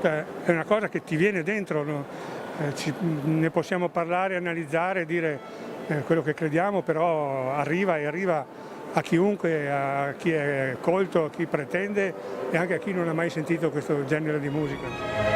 battuta è una cosa che ti viene dentro, no? Ne possiamo parlare, analizzare, dire quello che crediamo, però arriva e arriva a chiunque, a chi è colto, a chi pretende e anche a chi non ha mai sentito questo genere di musica.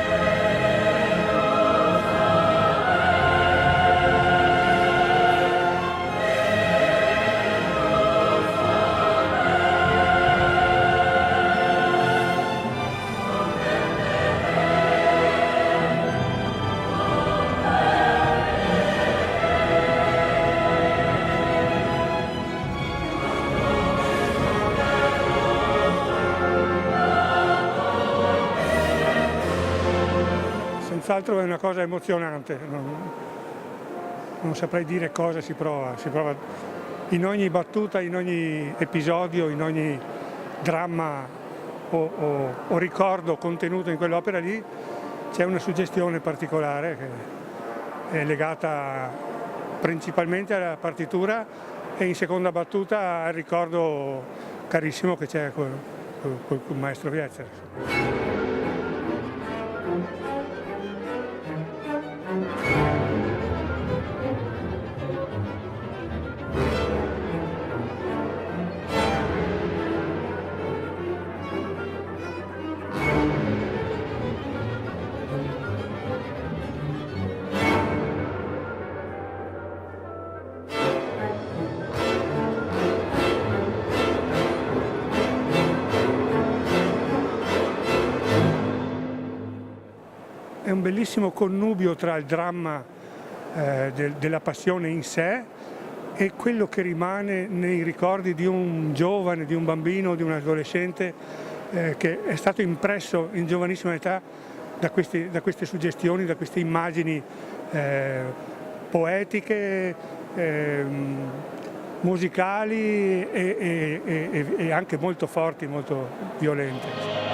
Senz'altro è una cosa emozionante, non saprei dire cosa si prova in ogni battuta, in ogni episodio, in ogni dramma o ricordo contenuto in quell'opera lì c'è una suggestione particolare che è legata principalmente alla partitura e in seconda battuta al ricordo carissimo che c'è col maestro Vietzer. È un bellissimo connubio tra il dramma della passione in sé e quello che rimane nei ricordi di un giovane, di un bambino, di un adolescente che è stato impresso in giovanissima età da queste suggestioni, da queste immagini poetiche, musicali e anche molto forti, molto violente.